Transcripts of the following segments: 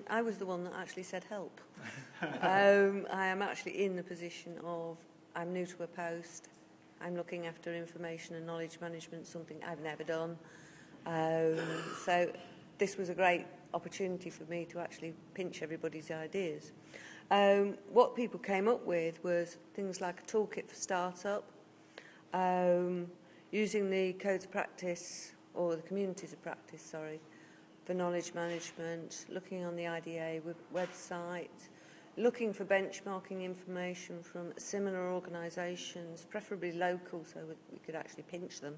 I was the one that actually said help. I am actually in the position of, I'm new to a post, I'm looking after information and knowledge management, something I've never done. So this was a great opportunity for me to actually pinch everybody's ideas. What people came up with was things like a toolkit for startup, using the codes of practice, or the communities of practice, sorry, for knowledge management, looking on the IDA website, looking for benchmarking information from similar organisations, preferably local, so we could actually pinch them,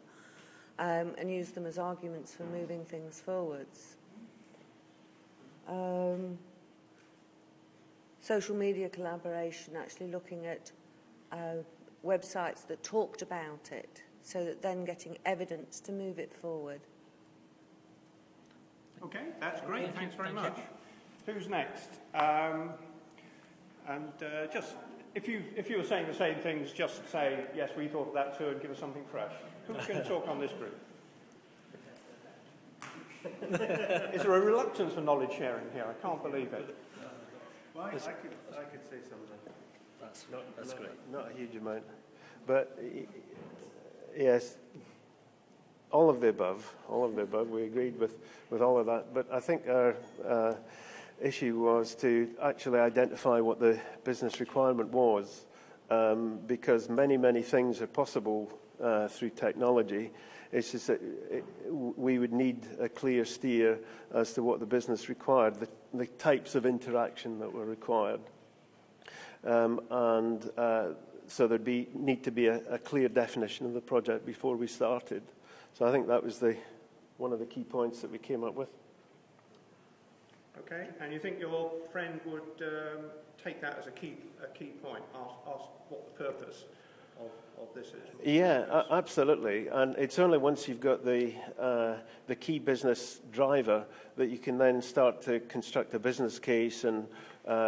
and use them as arguments for moving things forwards. Social media collaboration, actually looking at websites that talked about it, so that then getting evidence to move it forward. Okay, that's great. Thanks very much. Who's next? Just if you were saying the same things, just say yes, we thought of that too, and give us something fresh. Who's going to talk on this group? Is there a reluctance for knowledge sharing here? I can't believe it. Well, I could say something. That's great. Not a huge amount, but yes, all of the above. We agreed with all of that. But I think our issue was to actually identify what the business requirement was, because many things are possible through technology. It's just that we would need a clear steer as to what the business required, the types of interaction that were required. So there'd need to be a clear definition of the project before we started. So I think that was one of the key points that we came up with. Okay, and you think your friend would take that as a key point, ask what the purpose of this is? Yeah, absolutely. And it's only once you've got the key business driver that you can then start to construct a business case and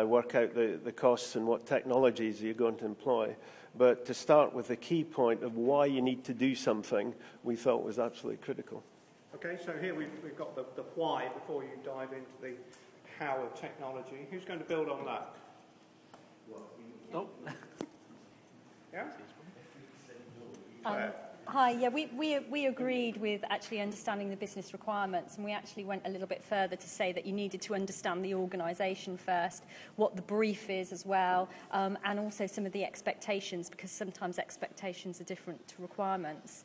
work out the costs and what technologies you're going to employ. But to start with the key point of why you need to do something, we thought was absolutely critical. Okay, so here we've got the why before you dive into the how of technology. Who's going to build on that? Oh. Yeah? Hi, yeah, we agreed with actually understanding the business requirements, and we actually went a little bit further to say that you needed to understand the organisation first, what the brief is as well, and also some of the expectations, because sometimes expectations are different to requirements.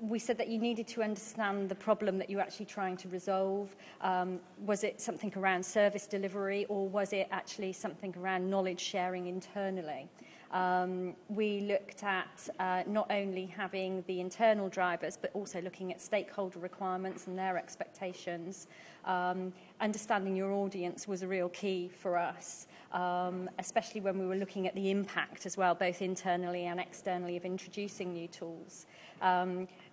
We said that you needed to understand the problem that you're actually trying to resolve. Was it something around service delivery, or was it actually something around knowledge sharing internally? We looked at not only having the internal drivers, but also looking at stakeholder requirements and their expectations. Understanding your audience was a real key for us, especially when we were looking at the impact as well, both internally and externally, of introducing new tools.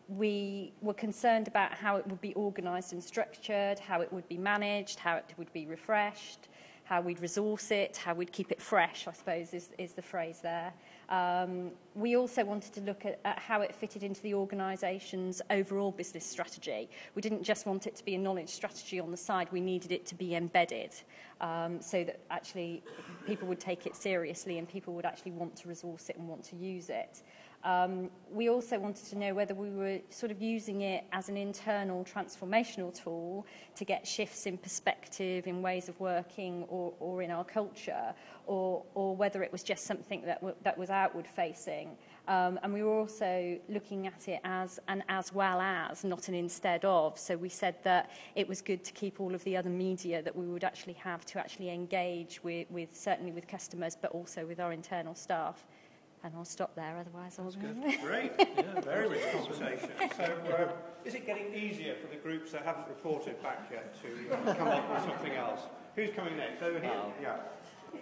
We were concerned about how it would be organised and structured, how it would be managed, how it would be refreshed, how we'd resource it, how we'd keep it fresh, I suppose, is the phrase there. We also wanted to look at how it fitted into the organisation's overall business strategy. We didn't just want it to be a knowledge strategy on the side, we needed it to be embedded, so that actually people would take it seriously and people would actually want to resource it and want to use it. We also wanted to know whether we were sort of using it as an internal transformational tool to get shifts in perspective, in ways of working, or in our culture, or whether it was just something that was outward facing. And we were also looking at it as an as well as, not an instead of. So we said that it was good to keep all of the other media that we would actually have to actually engage with certainly with customers, but also with our internal staff. And I'll stop there, otherwise I'll... Great. Yeah, very rich conversation. So is it getting easier for the groups that haven't reported back yet to come up with something else? Who's coming next? Over here. Yeah.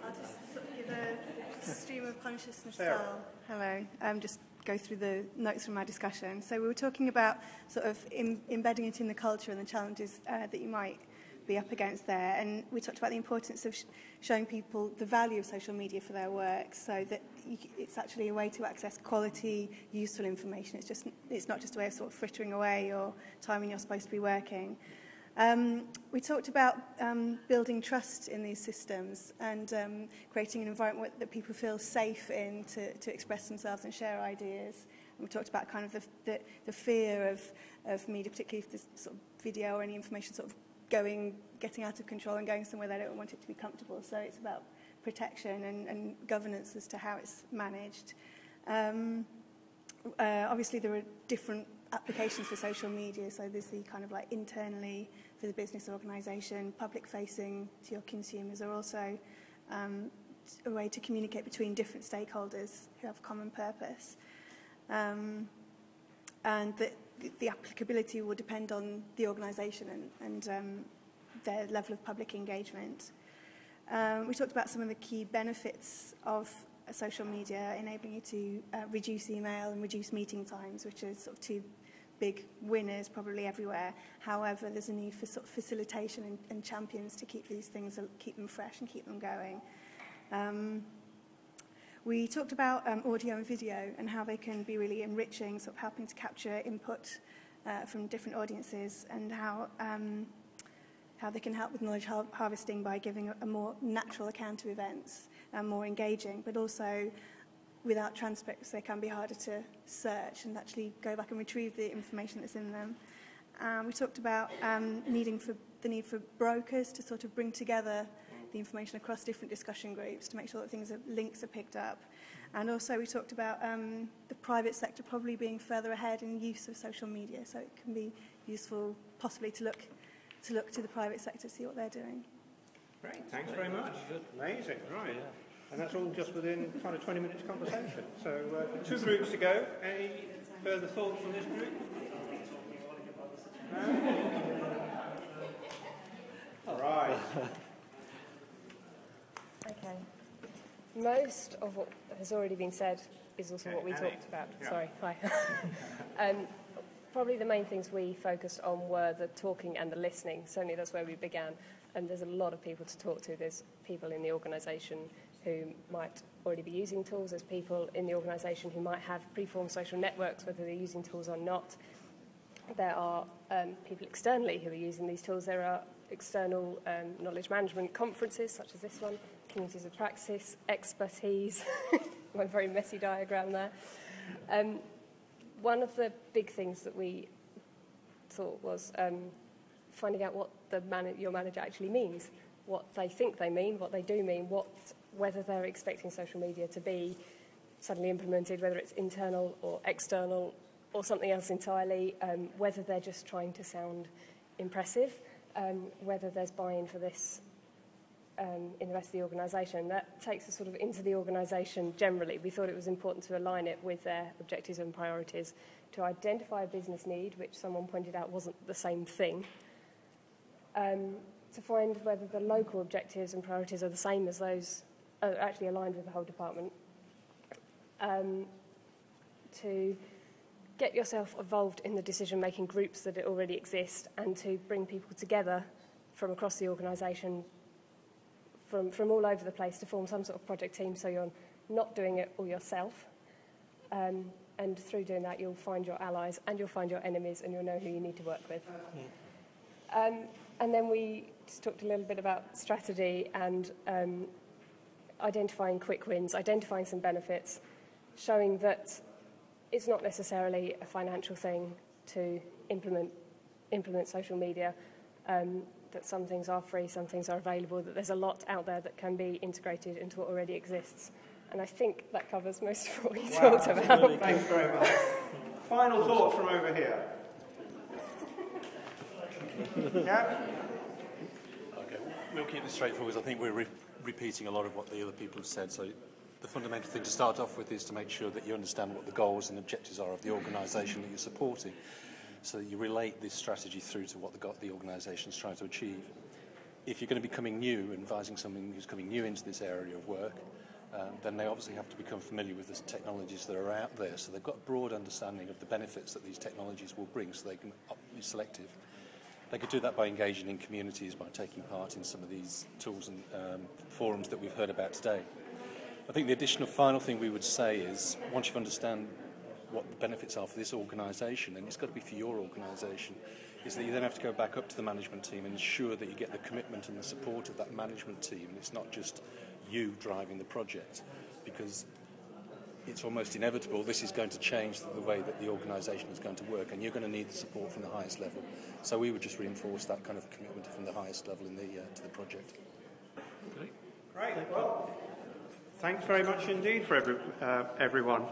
I'll just sort of give a stream of consciousness Sarah. Hello. Just go through the notes from our discussion. So we were talking about sort of embedding it in the culture and the challenges that you might be up against there, and we talked about the importance of showing people the value of social media for their work, so that it's actually a way to access quality, useful information. It's not just a way of sort of frittering away your time when you're supposed to be working. We talked about building trust in these systems and creating an environment that people feel safe in to express themselves and share ideas. And we talked about kind of the fear of media, particularly if there's sort of video or any information sort of getting out of control and going somewhere they don't want it to be comfortable. So it's about protection and governance as to how it's managed. Obviously, there are different applications for social media. So there's the kind of like internally for the business organisation, public-facing to your consumers, are also a way to communicate between different stakeholders who have a common purpose. And the applicability will depend on the organisation and their level of public engagement. We talked about some of the key benefits of social media, enabling you to reduce email and reduce meeting times, which are sort of two big winners probably everywhere. However, there's a need for sort of facilitation and champions to keep these things, keep them fresh and keep them going. We talked about audio and video and how they can be really enriching, sort of helping to capture input from different audiences, and how they can help with knowledge harvesting by giving a more natural account of events, more engaging, but also without transcripts they can be harder to search and actually go back and retrieve the information that's in them. We talked about the need for brokers to sort of bring together the information across different discussion groups to make sure that links are picked up. And also we talked about the private sector probably being further ahead in use of social media, so it can be useful possibly to look to the private sector to see what they're doing. Great, thanks very much. Amazing, right. And that's all just within kind of 20 minutes conversation. So 2 groups to go. Any further thoughts from this group? No? All right. Okay. Most of what has already been said is also what we talked about. Yeah. Sorry, hi. Probably the main things we focused on were the talking and the listening. Certainly that's where we began. And there's a lot of people to talk to. There's people in the organisation who might already be using tools. There's people in the organisation who might have preformed social networks, whether they're using tools or not. There are people externally who are using these tools. There are external knowledge management conferences, such as this one, communities of practice, expertise, my very messy diagram there. One of the big things that we thought was finding out what your manager actually means, what they think they mean, what they do mean, whether they're expecting social media to be suddenly implemented, whether it's internal or external or something else entirely, whether they're just trying to sound impressive, whether there's buy-in for this in the rest of the organisation. That takes us sort of into the organisation generally. We thought it was important to align it with their objectives and priorities, to identify a business need, which someone pointed out wasn't the same thing, to find whether the local objectives and priorities are the same as those, are actually aligned with the whole department, to get yourself involved in the decision-making groups that already exist, and to bring people together from across the organisation, from all over the place, to form some sort of project team so you're not doing it all yourself. And through doing that, you'll find your allies and you'll find your enemies, and you'll know who you need to work with. And then we just talked a little bit about strategy and identifying quick wins, identifying some benefits, showing that it's not necessarily a financial thing to implement social media, that some things are free, some things are available, that there's a lot out there that can be integrated into what already exists. And I think that covers most of what we talked about. Thanks very much. Final thoughts from over here. Yeah? Okay, we'll keep this straightforward. I think we're repeating a lot of what the other people have said. So the fundamental thing to start off with is to make sure that you understand what the goals and objectives are of the organisation that you're supporting, so that you relate this strategy through to what the organisation is trying to achieve. If you're going to be coming new, advising someone who's coming new into this area of work, then they obviously have to become familiar with the technologies that are out there, so they've got a broad understanding of the benefits that these technologies will bring, so they can be selective. They could do that by engaging in communities, by taking part in some of these tools and forums that we've heard about today. I think the additional final thing we would say is, once you understand what the benefits are for this organisation, and it's got to be for your organisation, is that you then have to go back up to the management team and ensure that you get the commitment and the support of that management team. It's not just you driving the project, because it's almost inevitable this is going to change the way that the organisation is going to work, and you're going to need the support from the highest level. So we would just reinforce that kind of commitment from the highest level in to the project. Great. Well, thanks very much indeed for everyone.